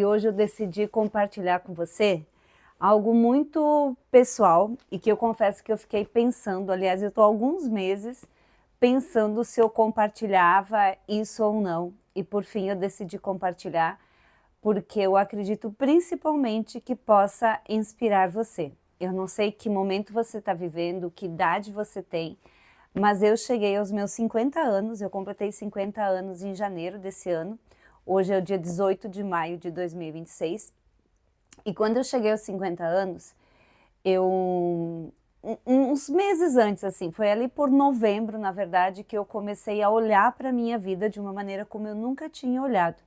E hoje eu decidi compartilhar com você algo muito pessoal e que eu confesso que eu fiquei pensando, aliás, eu estou há alguns meses pensando se eu compartilhava isso ou não. E por fim eu decidi compartilhar porque eu acredito principalmente que possa inspirar você. Eu não sei que momento você está vivendo, que idade você tem, mas eu cheguei aos meus 50 anos, eu completei 50 anos em janeiro desse ano. Hoje é o dia 18 de maio de 2026. E quando eu cheguei aos 50 anos, uns meses antes, assim, foi ali por novembro, na verdade, que eu comecei a olhar para a minha vida de uma maneira como eu nunca tinha olhado.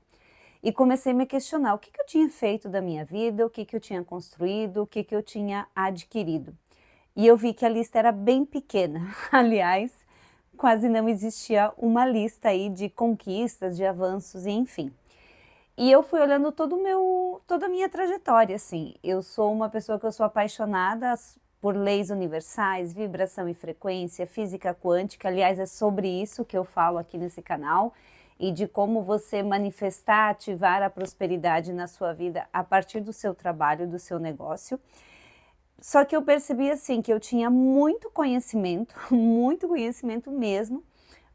E comecei a me questionar o que eu tinha feito da minha vida, o que eu tinha construído, o que eu tinha adquirido. E eu vi que a lista era bem pequena. Aliás, quase não existia uma lista aí de conquistas, de avanços, enfim. E eu fui olhando toda a minha trajetória, assim. Eu sou uma pessoa que eu sou apaixonada por leis universais, vibração e frequência, física quântica. Aliás, é sobre isso que eu falo aqui nesse canal e de como você manifestar, ativar a prosperidade na sua vida a partir do seu trabalho, do seu negócio. Só que eu percebi assim que eu tinha muito conhecimento mesmo,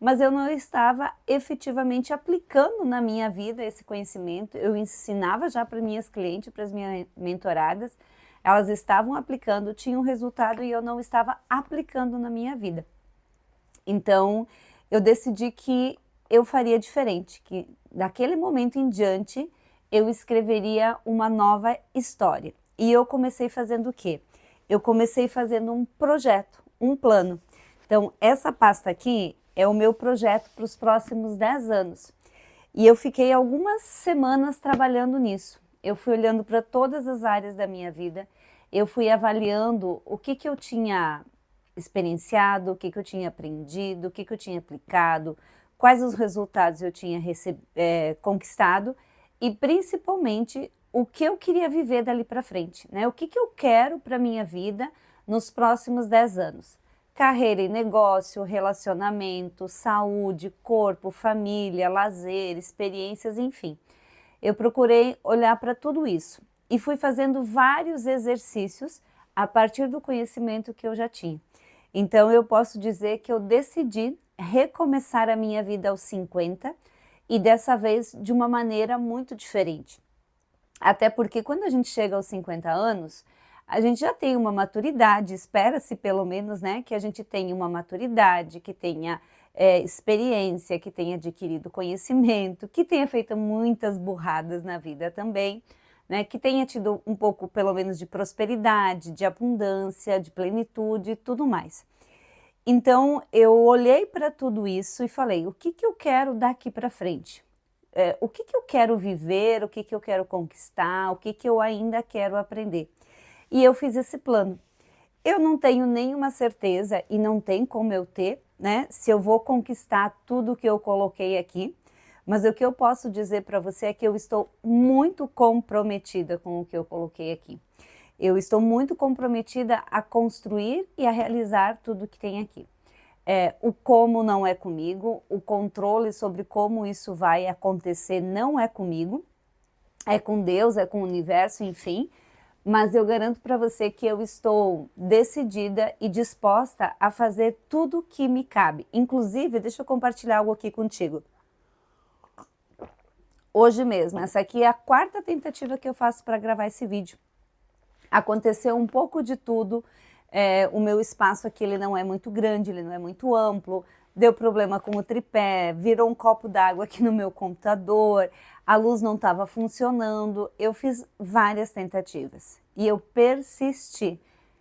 mas eu não estava efetivamente aplicando na minha vida esse conhecimento. Eu ensinava já para minhas clientes, para as minhas mentoradas, elas estavam aplicando, tinham resultado e eu não estava aplicando na minha vida. Então, eu decidi que eu faria diferente, que daquele momento em diante eu escreveria uma nova história. E eu comecei fazendo o quê? Eu comecei fazendo um projeto, um plano. Então, essa pasta aqui é o meu projeto para os próximos 10 anos. E eu fiquei algumas semanas trabalhando nisso. Eu fui olhando para todas as áreas da minha vida, eu fui avaliando o que eu tinha experienciado, o que eu tinha aprendido, o que eu tinha aplicado, quais os resultados eu tinha conquistado e principalmente o que eu queria viver dali para frente, né? O que eu quero para minha vida nos próximos 10 anos. Carreira e negócio, relacionamento, saúde, corpo, família, lazer, experiências, enfim. Eu procurei olhar para tudo isso e fui fazendo vários exercícios a partir do conhecimento que eu já tinha. Então eu posso dizer que eu decidi recomeçar a minha vida aos 50 e dessa vez de uma maneira muito diferente. Até porque quando a gente chega aos 50 anos, a gente já tem uma maturidade, espera-se pelo menos, né, que a gente tenha uma maturidade, que tenha experiência, que tenha adquirido conhecimento, que tenha feito muitas burradas na vida também, né, que tenha tido um pouco, pelo menos, de prosperidade, de abundância, de plenitude e tudo mais. Então, eu olhei para tudo isso e falei, o que eu quero daqui para frente? O que eu quero viver, o que eu quero conquistar, o que eu ainda quero aprender. E eu fiz esse plano. Eu não tenho nenhuma certeza e não tem como eu ter, né, se eu vou conquistar tudo que eu coloquei aqui, mas o que eu posso dizer para você é que eu estou muito comprometida com o que eu coloquei aqui. Eu estou muito comprometida a construir e a realizar tudo que tem aqui. O como não é comigo, o controle sobre como isso vai acontecer não é comigo, é com Deus, é com o universo, enfim. Mas eu garanto para você que eu estou decidida e disposta a fazer tudo que me cabe. Inclusive, deixa eu compartilhar algo aqui contigo. Hoje mesmo, essa aqui é a quarta tentativa que eu faço para gravar esse vídeo. Aconteceu um pouco de tudo. O meu espaço aqui ele não é muito grande, ele não é muito amplo, deu problema com o tripé, virou um copo d'água aqui no meu computador, a luz não estava funcionando, eu fiz várias tentativas e eu persisti.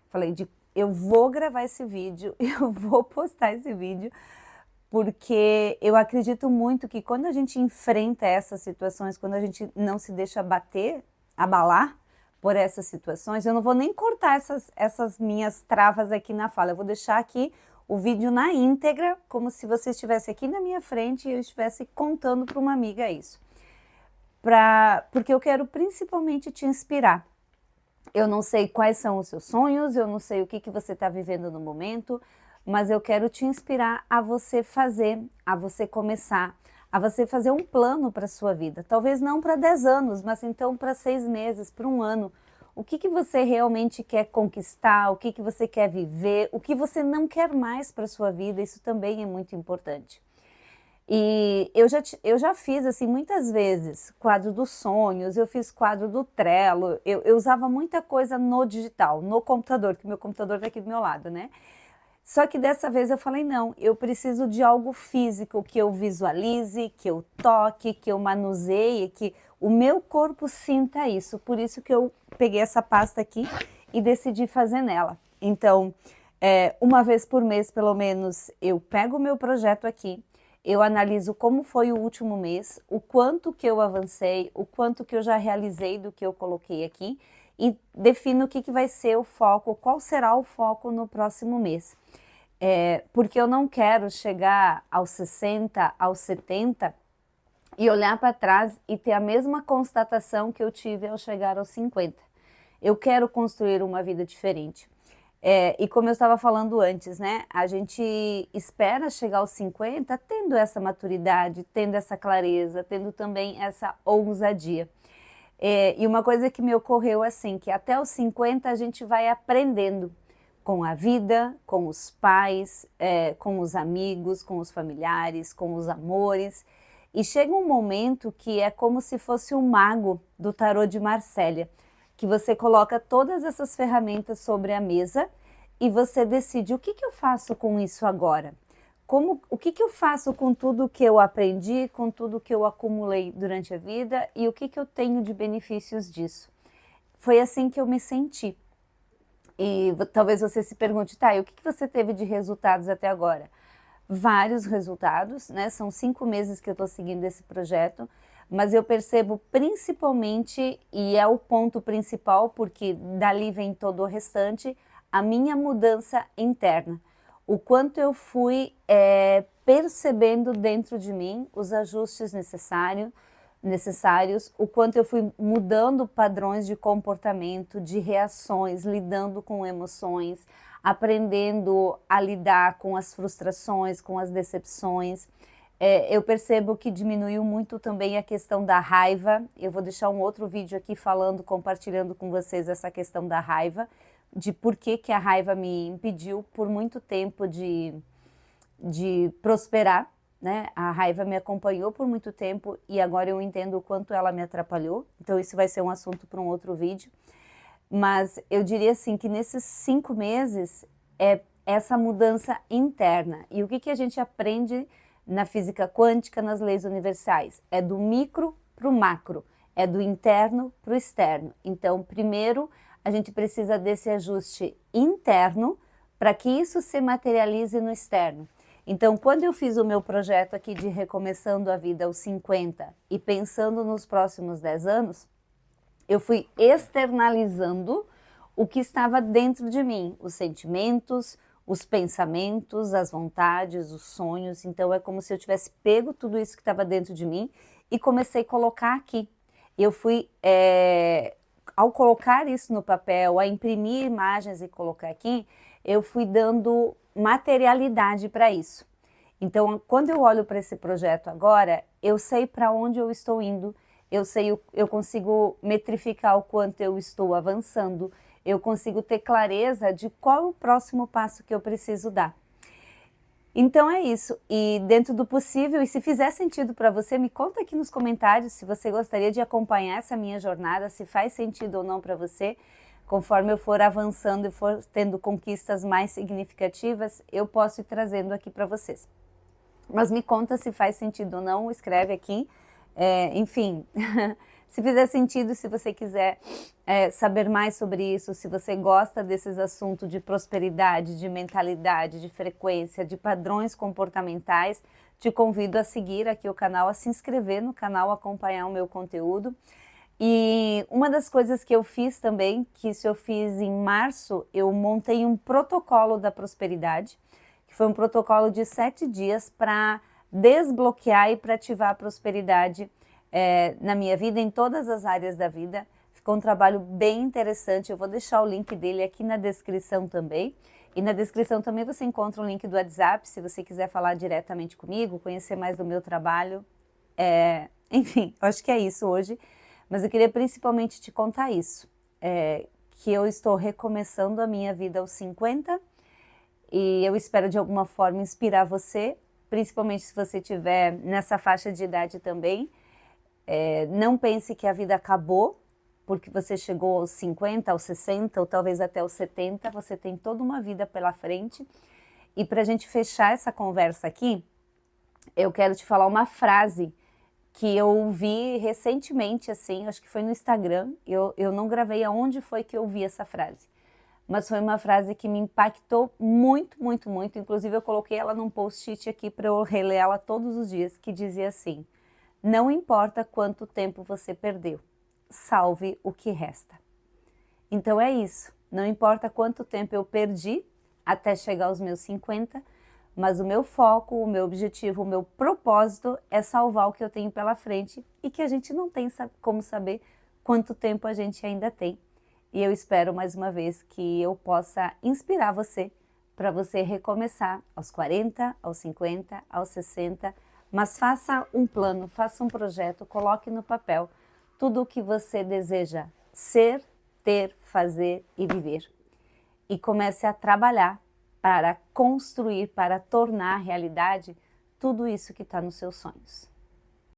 Falei, eu vou gravar esse vídeo, eu vou postar esse vídeo, porque eu acredito muito que quando a gente enfrenta essas situações, quando a gente não se deixa abalar por essas situações, eu não vou nem cortar essas minhas travas aqui na fala, eu vou deixar aqui o vídeo na íntegra, como se você estivesse aqui na minha frente e eu estivesse contando para uma amiga isso. Porque eu quero principalmente te inspirar. Eu não sei quais são os seus sonhos, eu não sei o que você está vivendo no momento, mas eu quero te inspirar a você fazer, a você começar, a você fazer um plano para a sua vida. Talvez não para 10 anos, mas então para 6 meses, para um ano. O que que você realmente quer conquistar, o que que você quer viver, o que você não quer mais para a sua vida, isso também é muito importante. E eu já fiz assim muitas vezes quadro dos sonhos, eu fiz quadro do Trello, eu usava muita coisa no digital, no computador, que meu computador está aqui do meu lado, né? Só que dessa vez eu falei, não, eu preciso de algo físico, que eu visualize, que eu toque, que eu manuseie, que o meu corpo sinta isso. Por isso que eu peguei essa pasta aqui e decidi fazer nela. Então, uma vez por mês, pelo menos, eu pego o meu projeto aqui, eu analiso como foi o último mês, o quanto que eu avancei, o quanto que eu já realizei do que eu coloquei aqui e defino o que, que vai ser o foco, qual será o foco no próximo mês. Porque eu não quero chegar aos 60, aos 70 e olhar para trás e ter a mesma constatação que eu tive ao chegar aos 50. Eu quero construir uma vida diferente. E como eu estava falando antes, né? A gente espera chegar aos 50 tendo essa maturidade, tendo essa clareza, tendo também essa ousadia. E uma coisa que me ocorreu assim, que até os 50 a gente vai aprendendo com a vida, com os pais, com os amigos, com os familiares, com os amores. E chega um momento que é como se fosse um mago do tarô de Marsella, que você coloca todas essas ferramentas sobre a mesa e você decide o que eu faço com isso agora. O que eu faço com tudo que eu aprendi, com tudo que eu acumulei durante a vida e o que eu tenho de benefícios disso. Foi assim que eu me senti. E talvez você se pergunte, tá, e o que você teve de resultados até agora? Vários resultados, né? São 5 meses que eu estou seguindo esse projeto, mas eu percebo principalmente, e é o ponto principal, porque dali vem todo o restante, a minha mudança interna. O quanto eu fui percebendo dentro de mim os ajustes necessários, o quanto eu fui mudando padrões de comportamento, de reações, lidando com emoções, aprendendo a lidar com as frustrações, com as decepções. Eu percebo que diminuiu muito também a questão da raiva. Eu vou deixar um outro vídeo aqui falando, compartilhando com vocês essa questão da raiva, de por que a raiva me impediu por muito tempo de prosperar, né? A raiva me acompanhou por muito tempo e agora eu entendo o quanto ela me atrapalhou. Então isso vai ser um assunto para um outro vídeo. Mas eu diria assim que nesses 5 meses é essa mudança interna. E o que a gente aprende na física quântica, nas leis universais? É do micro para o macro, é do interno para o externo. Então, primeiro, a gente precisa desse ajuste interno para que isso se materialize no externo. Então, quando eu fiz o meu projeto aqui de Recomeçando a Vida aos 50 e pensando nos próximos 10 anos, eu fui externalizando o que estava dentro de mim, os sentimentos, os pensamentos, as vontades, os sonhos. Então é como se eu tivesse pego tudo isso que estava dentro de mim e comecei a colocar aqui. Eu fui, ao colocar isso no papel, a imprimir imagens e colocar aqui, eu fui dando materialidade para isso. Então, quando eu olho para esse projeto agora, eu sei para onde eu estou indo, eu consigo metrificar o quanto eu estou avançando, eu consigo ter clareza de qual é o próximo passo que eu preciso dar. Então é isso, e dentro do possível, e se fizer sentido para você, me conta aqui nos comentários se você gostaria de acompanhar essa minha jornada, se faz sentido ou não para você. Conforme eu for avançando e for tendo conquistas mais significativas, eu posso ir trazendo aqui para vocês. Mas me conta se faz sentido ou não, escreve aqui. Enfim, se fizer sentido, se você quiser saber mais sobre isso, se você gosta desses assuntos de prosperidade, de mentalidade, de frequência, de padrões comportamentais, te convido a seguir aqui o canal, a se inscrever no canal, acompanhar o meu conteúdo. E uma das coisas que eu fiz também, que isso eu fiz em março, eu montei um protocolo da prosperidade, que foi um protocolo de 7 dias para desbloquear e para ativar a prosperidade na minha vida, em todas as áreas da vida. Ficou um trabalho bem interessante, eu vou deixar o link dele aqui na descrição também. E na descrição também você encontra o link do WhatsApp, se você quiser falar diretamente comigo, conhecer mais do meu trabalho, Enfim, eu acho que é isso hoje, mas eu queria principalmente te contar isso, que eu estou recomeçando a minha vida aos 50 e eu espero de alguma forma inspirar você, principalmente se você estiver nessa faixa de idade também. Não pense que a vida acabou porque você chegou aos 50, aos 60 ou talvez até aos 70, você tem toda uma vida pela frente. E para a gente fechar essa conversa aqui, eu quero te falar uma frase que eu vi recentemente, assim, acho que foi no Instagram, eu não gravei aonde foi que eu vi essa frase, mas foi uma frase que me impactou muito, muito, muito, inclusive eu coloquei ela num post-it aqui para eu reler ela todos os dias, que dizia assim: não importa quanto tempo você perdeu, salve o que resta. Então é isso, não importa quanto tempo eu perdi até chegar aos meus 50, mas o meu foco, o meu objetivo, o meu propósito é salvar o que eu tenho pela frente e que a gente não tem como saber quanto tempo a gente ainda tem. E eu espero mais uma vez que eu possa inspirar você para você recomeçar aos 40, aos 50, aos 60, mas faça um plano, faça um projeto, coloque no papel tudo o que você deseja ser, ter, fazer e viver. E comece a trabalhar para construir, para tornar realidade tudo isso que está nos seus sonhos.